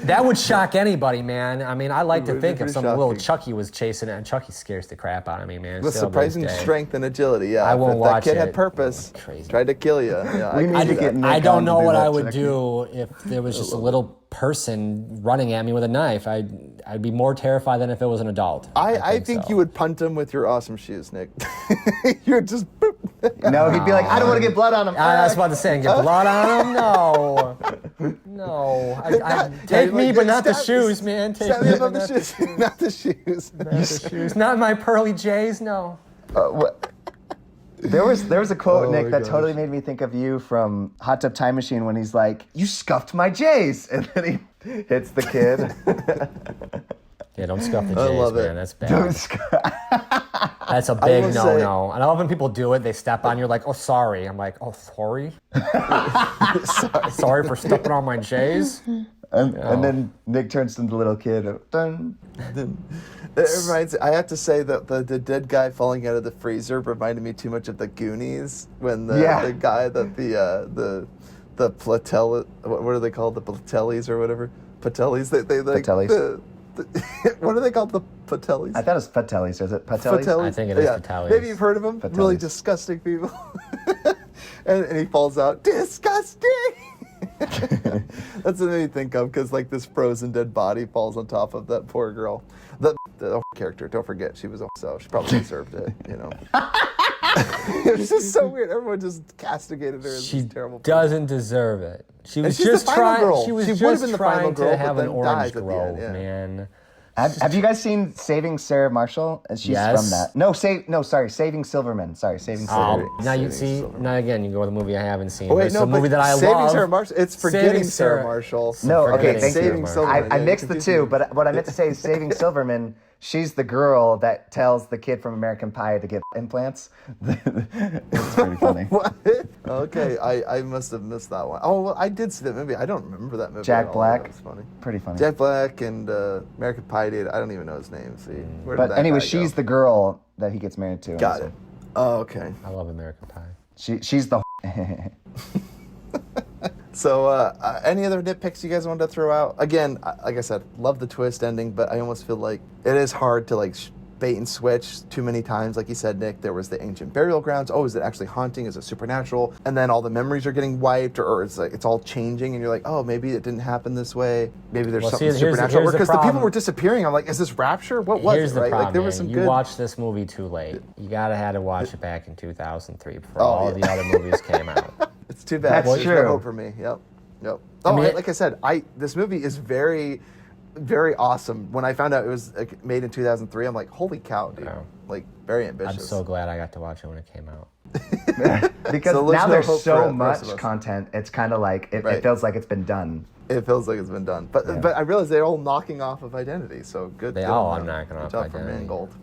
That would shock anybody, man. I mean, I like to would be think if pretty some little shocking. Chucky was chasing it, and Chucky scares the crap out of me, man. With still to surprising this day. strength and agility, yeah. I won't If watch that kid it. had purpose, Crazy. tried to kill you. Yeah, We I can need see to get that. Nick I on don't to know do what that, I would Chucky. do if there was just a little person running at me with a knife. I'd be more terrified than if it was an adult. I think so. you would punt him with your awesome shoes, Nick. You would just boop. No, he'd be like, I don't want to get blood on him. I was about to say, get blood on him? No. Take me, but not the shoes, man. Take Stab me, him but up the not shoes, not the shoes. the shoes. Not my pearly J's, no. There was a quote, Oh Nick, my that gosh. totally made me think of you from Hot Tub Time Machine when he's like, "You scuffed my J's," and then he hits the kid. Yeah, don't scuff the I J's, love it. man. That's bad. Don't scuff. That's a big will no-no. And I love when people do it, they step on you like, oh, sorry. I'm like, oh, sorry? Sorry for stepping on my J's? And then Nick turns to the little kid. Dun. It reminds. I have to say that the dead guy falling out of the freezer reminded me too much of the Goonies when the guy that the Platel, what are they called, the Platellis or whatever, Patellis, they like Patellis. what are they called, the Patellis? I thought it was Patellis. Is it Patellis? I think it is Patellis. Maybe you've heard of them. Patellis. Really disgusting people. and he falls out. Disgusting. That's what it made me think of, because like this frozen dead body falls on top of that poor girl. The character, don't forget, she was so she probably deserved it. It was just so weird. Everyone just castigated her as She this terrible. doesn't deserve it. She was she's the just final trying. girl. She was She would've just been the final trying girl, to but have an then orange dies at the grove, end, yeah. man. Have you guys seen Saving Sarah Marshall? She's Yes. from that. Sorry, Saving Silverman. Sorry, Saving Silverman. Now you see, now again, you go with a movie I haven't seen. Oh, wait, It's no, a movie but that I Saving love. Sarah Marshall. It's Forgetting Saving Sarah Marshall. No, okay, Forgetting thank Sarah you. Marshall. I mixed the two, but what I meant to say is Saving Silverman. She's the girl that tells the kid from American Pie to get implants. It's pretty funny. What? Okay, I must have missed that one. Oh, well, I did see that movie. I don't remember that movie. Jack at all. Black. That was funny. Pretty funny. Jack Black and American Pie did. I don't even know his name. See, where did But that anyway, guy she's go? the girl that he gets married to. Got it. Oh, okay. I love American Pie. She's the. So, any other nitpicks you guys wanted to throw out? Again, like I said, love the twist ending, but I almost feel like it is hard to like bait and switch too many times. Like you said, Nick, there was the ancient burial grounds. Oh, is it actually haunting? Is it supernatural? And then all the memories are getting wiped, or it's like it's all changing, and you're like, oh, maybe it didn't happen this way. Maybe there's something supernatural. here's the Because the people problem. were disappearing. I'm like, is this rapture? What was Here's it? the Right? problem, Like there was man. some You good. watched this movie too late. You had to watch it back in 2003 before Oh, all yeah. the other movies came out. It's too bad. That's There's true. no hope for me. Yep. Oh, mean, like I said, this movie is very, very awesome. When I found out it was made in 2003, I'm like, holy cow, dude! Wow. Like very ambitious. I'm so glad I got to watch it when it came out. Because So there's now no there's hope for so the rest much of us. content. It's kind of like it Right. feels like it's been done. It feels like it's been done, but I realize they're all knocking off of Identity. So good. They good all on are them. knocking Good off job for Identity. Mangold.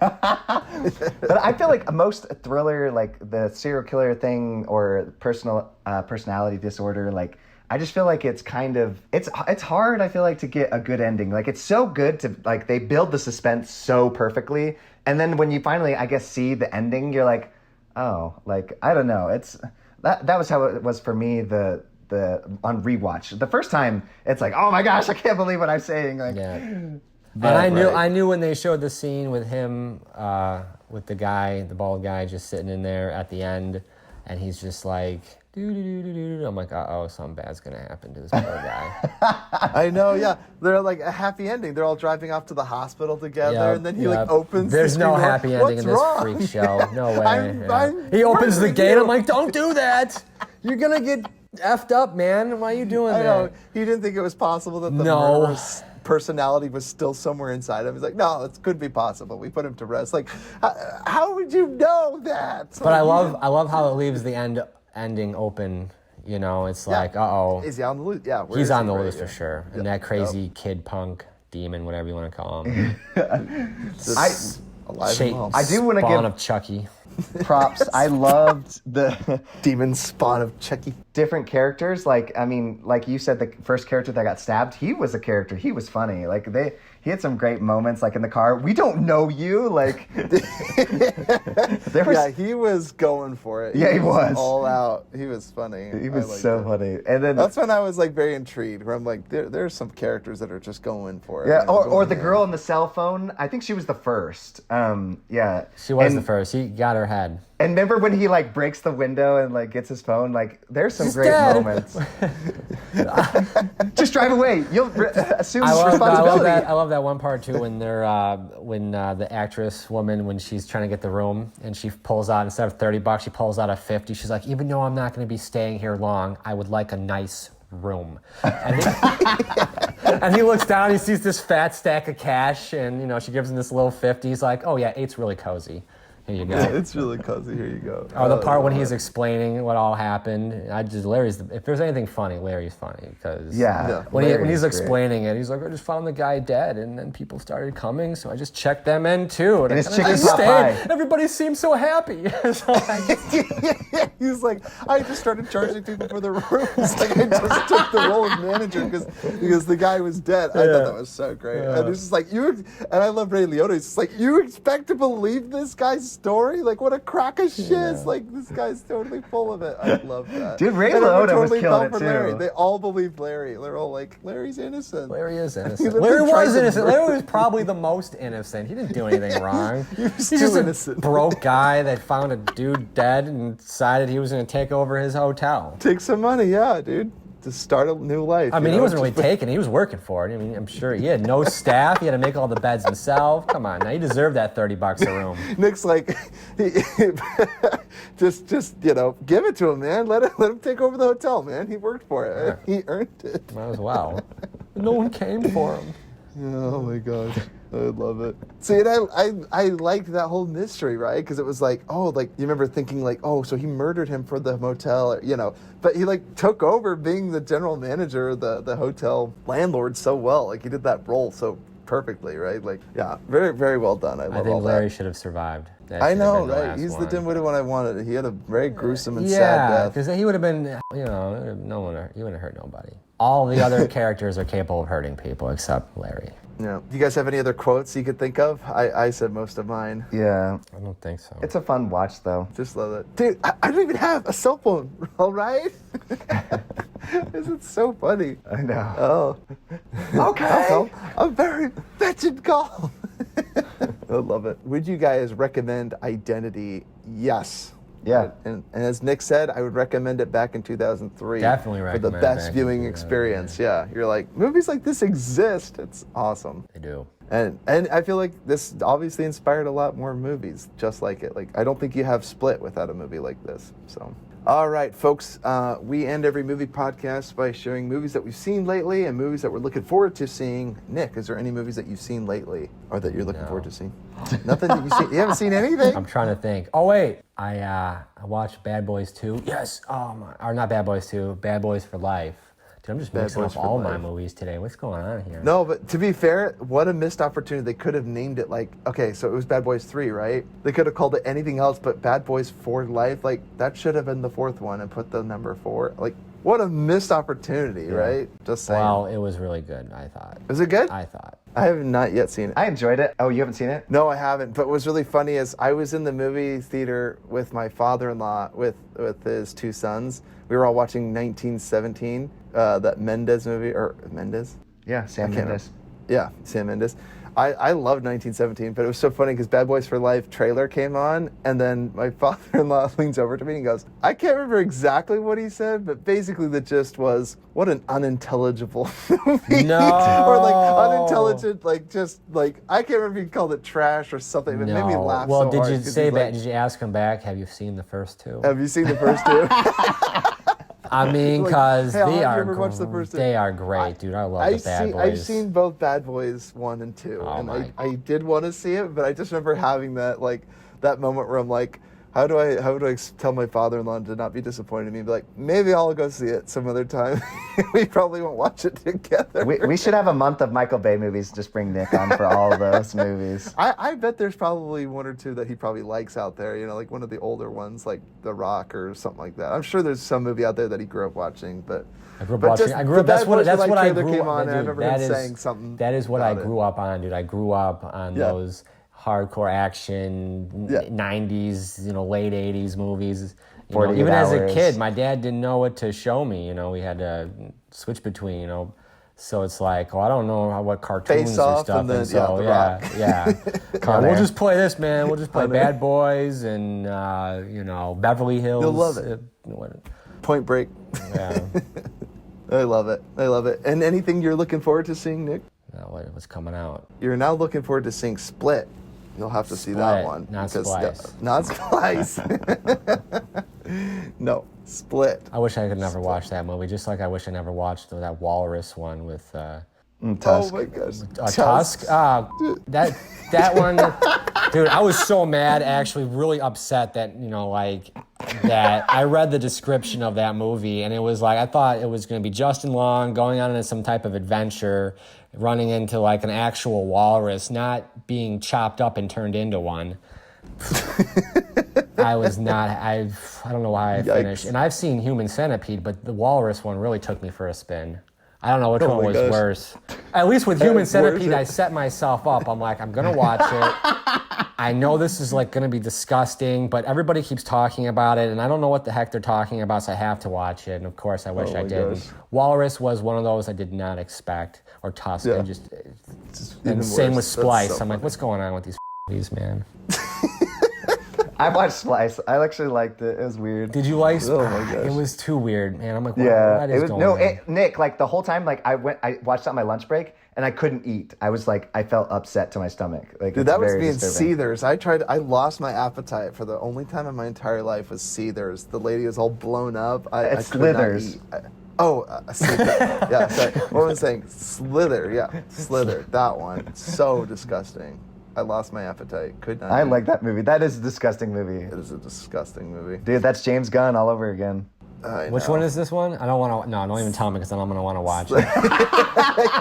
But I feel like most thriller, like the serial killer thing or personality disorder, like I just feel like it's kind of it's hard. I feel like to get a good ending. Like it's so good to like they build the suspense so perfectly, and then when you finally, I guess, see the ending, you're like, oh, like I don't know. It's that was how it was for me. The on rewatch the first time, it's like, oh my gosh, I can't believe what I'm saying. Like, Yeah. And Right. I knew when they showed the scene with him, with the guy, the bald guy, just sitting in there at the end, and he's just like, doo-doo-doo-doo-doo. I'm like, uh-oh, something bad's gonna happen to this poor guy. I know, yeah. They're like a happy ending. They're all driving off to the hospital together, Yep, and then he yep. like opens. There's the no screen door. happy ending What's in this wrong? freak show. No way. I'm He opens the murdering gate. you. I'm like, don't do that. You're gonna get effed up, man. Why are you doing I know. that? He didn't think it was possible that the No. murderous personality was still somewhere inside him. He's like, no, it could be possible. We put him to rest. Like, how would you know that? But I love how it leaves the ending open. You know, it's like, uh-oh. Is he on the loose? Yeah, where He's is on he? the Right, list yeah. for sure. Yep, And that crazy kid punk demon, whatever you want to call him. Just alive and well. I do wanna Spawn give- of Chucky. props. I loved the Demon spawn of Chucky. different characters. Like, I mean, like you said, the first character that got stabbed, he was a character. He was funny. Like he had some great moments, like in the car. We don't know you. Like, there was, Yeah, he was going for it. Yeah, he was. all out. He was funny. he I was liked so it. funny. And then, That's when I was like very intrigued. Where I'm like, there's some characters that are just going for it. yeah, you know, or going the in. girl on the cell phone. I think she was the first. Yeah, She was and, the first. He got her head. And remember when he like breaks the window and like gets his phone? Like, there's some He's great dead. moments. Just drive away. You'll assume I responsibility. love that one part too when they're when the actress woman, when she's trying to get the room and she pulls out, instead of $30, she pulls out a 50. She's like, even though I'm not going to be staying here long, I would like a nice room. And and he looks down, he sees this fat stack of cash, and you know, she gives him this little 50. He's like, oh yeah, 8's really cozy. Here you go. Yeah, it's really cozy. Here you go. Or the part when he's explaining what all happened. If there's anything funny, Larry's funny because Yeah. when Larry's he's great. explaining it, he's like, I just found the guy dead, and then people started coming, so I just checked them in too. And his I chicken just pot pie. Everybody seemed so happy. So I just, He's like, I just started charging people for their rooms. Like I just took the role of manager because the guy was dead. I thought that was so great. And it's just like and I love Ray Liotta. It's just like, you expect to believe this guy's story? Like, what a crock of shit! Like, this guy's totally full of it. I love that. Dude, Ray And everyone Liotta was totally killing fell it, for Larry. too. They all believed Larry. They're all like, Larry's innocent. Larry is He innocent. literally Larry tried was to innocent. murder- Larry was probably the most innocent. He didn't do anything wrong. was He's too just innocent. a broke guy that found a dude dead and decided he was going to take over his hotel. Take some money, yeah, dude. To start a new life. I mean, you he know? wasn't really Just- taking it. He was working for it. I mean, I'm sure he had no staff. He had to make all the beds himself. Come on, now he deserved that $30 a room. Nick's like, just give it to him, man. Let him take over the hotel, man. He worked for it. He earned it. Might as well. No one came for him. Oh my gosh, I love it. See, and I liked that whole mystery, right? Because it was like, oh, like you remember thinking like, oh, so he murdered him for the motel, you know? But he like took over being the general manager of the hotel landlord so well. Like he did that role so perfectly, right? Like, yeah, very very well done. I love all think Larry that. should have survived. I know, right? He's the dim-witted one I wanted. He had a very gruesome and sad Yeah, death. because he would have been, you know, he wouldn't have hurt nobody. All the other characters are capable of hurting people except Larry. Yeah. Do you guys have any other quotes you could think of? I said most of mine. Yeah. I don't think so. It's a fun watch, though. Just love it. Dude, I don't even have a cell phone, all right? This is so funny. I know. Oh. Okay. A very fetching call. I love it. Would you guys recommend Identity? Yes. Yeah. And as Nick said, I would recommend it back in 2003. Definitely for recommend the it best back in viewing 2003, experience. Yeah. You're like, movies like this exist. It's awesome. They do. And I feel like this obviously inspired a lot more movies just like it. Like I don't think you have Split without a movie like this. So, all right, folks, we end every movie podcast by sharing movies that we've seen lately and movies that we're looking forward to seeing. Nick, is there any movies that you've seen lately or that you're looking forward to seeing? Nothing that you've seen? You haven't seen anything? I'm trying to think. Oh wait, I watched Bad Boys 2. Yes. Oh my, or not Bad Boys 2. Bad Boys for Life. Dude, I'm just Bad mixing Boys up for all my Life. movies today. What's going on here? No, but to be fair, what a missed opportunity. They could have named it like, okay, so it was Bad Boys 3, right? They could have called it anything else but Bad Boys for Life. Like, that should have been the fourth one and put the number 4. Like, what a missed opportunity, right? Just saying. Well, it was really good, I thought. Was it good? I thought. I have not yet seen it. I enjoyed it. Oh, you haven't seen it? No, I haven't. But what was really funny is I was in the movie theater with my father-in-law, with his 2 sons. We were all watching 1917, that Mendes movie, or Mendes? Yeah, Sam Mendes. Yeah, Sam Mendes. I loved 1917, but it was so funny because Bad Boys for Life trailer came on, and then my father-in-law leans over to me and he goes, I can't remember exactly what he said, but basically the gist was, what an unintelligible movie. No. Or like unintelligent, like just like, I can't remember if he called it trash or something, but it made me laugh well, so hard. did you 'cause say he's that? like, Did you ask him back? Have you seen the first 2? have you seen the first 2? I mean, Like, because hey, I'll they have you are ever watch the first 2? they are great, dude. I love the Bad Boys. I've seen both Bad Boys 1 and 2, Oh and my. I did want to see it, but I just remember having that that moment where I'm like, how do I tell my father-in-law to not be disappointed in me? Be like, maybe I'll go see it some other time. We probably won't watch it together. We should have a month of Michael Bay movies. Just bring Nick on for all of those movies. I bet there's probably 1 or 2 that he probably likes out there. You know, like one of the older ones, like The Rock or something like that. I'm sure there's some movie out there that he grew up watching, but. I grew up But watching. just I grew the up. That's Bad what. Boys That's for what Life I trailer grew came up. on, and I Dude, remember that him is saying something. That is what I about it. grew up on, dude. I grew up on Yeah. those hardcore action Yeah. 90s, late 80s movies. 48 Even as a Hours. kid, my dad didn't know what to show me. We had to switch between. So it's like, I don't know what cartoons Face or Off stuff. and then, so The yeah, Rock. yeah. We'll Air. just play this, man. We'll just play Con Air. Bad Boys and Beverly Hills. You'll love it. Point Break. Yeah. I love it. I love it. And anything you're looking forward to seeing, Nick? What's coming out? You're now looking forward to seeing Split. You'll have to see that Split, one. not because- Splice. Not Splice. Split. I wish I could never watch that movie, just like I wish I never watched that Walrus one with Tusk. Oh my gosh. Tusk. That one, dude. I was so mad, actually, really upset that that I read the description of that movie, and it was like I thought it was going to be Justin Long going on some type of adventure, running into like an actual walrus, not being chopped up and turned into one. I was not. I don't know why I finished. And I've seen Human Centipede, but the Walrus one really took me for a spin. I don't know which one my was gosh. worse. At least with Human That's worse. Centipede, I set myself up. I'm like, I'm gonna watch it. I know this is like gonna be disgusting, but everybody keeps talking about it, and I don't know what the heck they're talking about, so I have to watch it. And of course, I wish I my didn't. gosh. Walrus was one of those I did not expect, or Tusk. Yeah. I just even and same with worse. That's Splice. so I'm like, funny. what's going on with these movies, man? I watched Splice. I actually liked it. It was weird. Did you like? Oh my gosh. It was too weird, man. I'm like, Yeah, what it is was going on? Nick. Like the whole time, like I watched it on my lunch break, and I couldn't eat. I was like, I felt upset to my stomach. Like, Dude, it's that was very me in disturbing. Seethers. I lost my appetite for the only time in my entire life was Seethers. The lady is all blown up. It's I could not Slithers. eat. Oh, Slither. Yeah, sorry. What was I saying? Slither. Yeah, Slither. That one. So disgusting. I lost my appetite. Could not. I like that movie. That is a disgusting movie. It is a disgusting movie. Dude, that's James Gunn all over again. Which one is this one? I don't want to. No, don't even tell me because then I'm gonna want to watch it.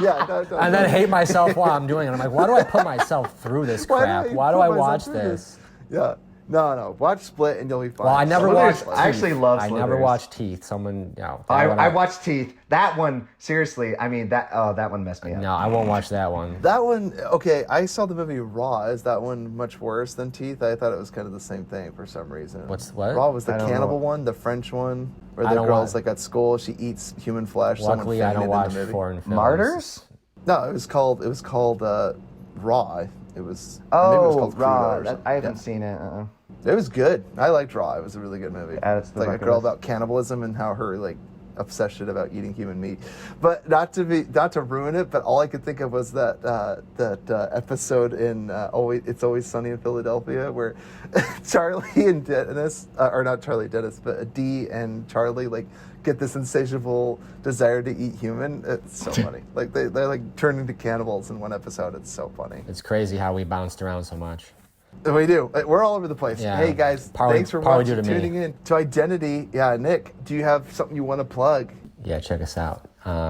Yeah, no, don't. And then hate myself while I'm doing it. I'm like, why do I put myself through this crap? Why do I watch this? Yeah. No. Watch Split and you'll be fine. Well, I never watched. I actually love I never Slithers. watched Teeth. Someone, I watched Teeth. That one, seriously. I mean, that one messed me up. No, I won't watch that one. That one, okay, I saw the movie Raw. Is that one much worse than Teeth? I thought it was kind of the same thing for some reason. What? Raw was the I don't cannibal know. one, the French one, where I the don't girl's watch- like at school, she eats human flesh. Luckily, someone I don't fainted in watch the movie. foreign films. Martyrs? No, it was called Raw. It was maybe it was Oh, called Crudo Raw. or something. I haven't Yeah. seen it. It was good. I liked Raw. It was a really good movie. Add it to It's the like a bucket girl list. about cannibalism and how her like obsession about eating human meat. But not to ruin it, but all I could think of was that episode in It's Always Sunny in Philadelphia where Charlie and Dennis, or not Charlie and Dennis, but Dee and Charlie like get this insatiable desire to eat human. It's so funny. Like they like turn into cannibals in one episode. It's so funny. It's crazy how we bounced around so much. We do. We're all over the place. Yeah. Hey guys, Probably- thanks for probably watching, due to me. tuning in to Identity. Yeah, Nick, do you have something you want to plug? Yeah, check us out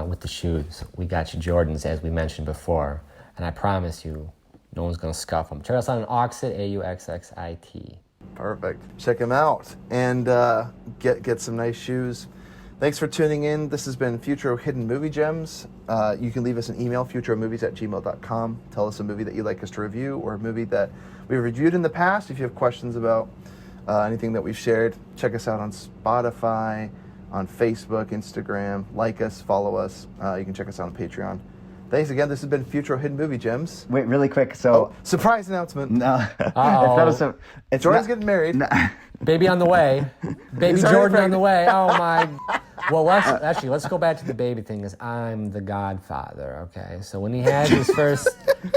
with the shoes. We got you Jordans, as we mentioned before, and I promise you, no one's gonna scuff them. Check us out on Auxit, AUXXIT. Perfect. Check him out and get some nice shoes. Thanks for tuning in. This has been Futro Hidden Movie Gems. You can leave us an email, futuromovies@gmail.com. Tell us a movie that you'd like us to review or a movie that we reviewed in the past. If you have questions about anything that we've shared, check us out on Spotify, on Facebook, Instagram. Like us, follow us. You can check us out on Patreon. Thanks again. This has been Futro Hidden Movie Gems. Wait, really quick. So, Oh, surprise announcement. no. Uh-oh. It's Jordan's not- getting married. Baby on the way. Baby He's already Jordan on the pregnant. way. Oh my. Well, let's go back to the baby thing. Is I'm the godfather. Okay, so when he had his first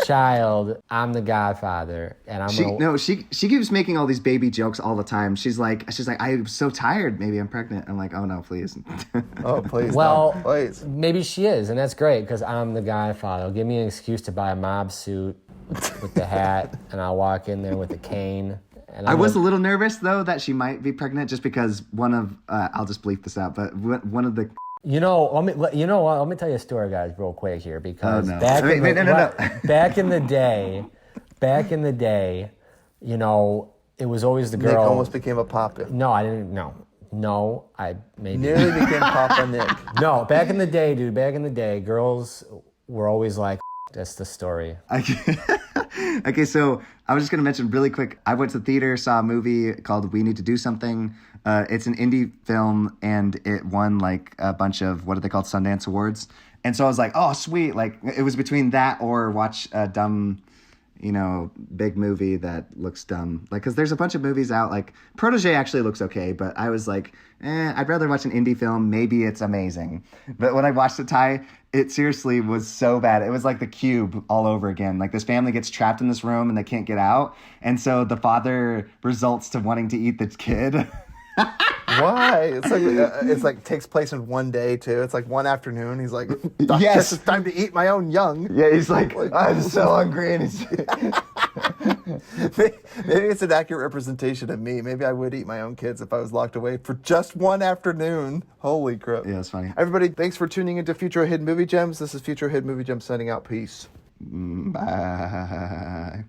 child, I'm the godfather, and I'm gonna. She keeps making all these baby jokes all the time. She's like, I'm so tired. Maybe I'm pregnant. I'm like, oh no, please. Oh, please. Well, no, please. maybe she is, and that's great because I'm the godfather. It'll give me an excuse to buy a mob suit with the hat, and I'll walk in there with a cane. And I was a little nervous though that she might be pregnant just because one of I'll just bleep this out, but one of the You know what? Let me tell you a story, guys, real quick here, because no. back Wait, no. back in the day, you know, it was always the girl. Nick almost became a papa. No, I didn't. No, I maybe. Nearly became Papa Nick. No, back in the day, dude. Back in the day, girls were always like, "That's the story." Okay, so I was just going to mention really quick. I went to the theater, saw a movie called We Need to Do Something. It's an indie film, and it won like a bunch of, what are they called, Sundance Awards. And so I was like, oh, sweet. Like, it was between that or watch a dumb, big movie that looks dumb. Like, because there's a bunch of movies out. Like, Protégé actually looks okay, but I was like, I'd rather watch an indie film. Maybe it's amazing. But when I watched it, Ty, it seriously was so bad. It was like The Cube all over again. Like, this family gets trapped in this room and they can't get out. And so the father results to wanting to eat the kid. Why? It's like takes place in one day too. It's like one afternoon. He's like, Yes. it's time to eat my own young. Yeah, he's like, I'm so hungry. And he's... Maybe it's an accurate representation of me. Maybe I would eat my own kids if I was locked away for just one afternoon. Holy crap. Yeah, it's funny. Everybody, thanks for tuning into Future Hidden Movie Gems. This is Future Hidden Movie Gems signing out. Peace. Bye.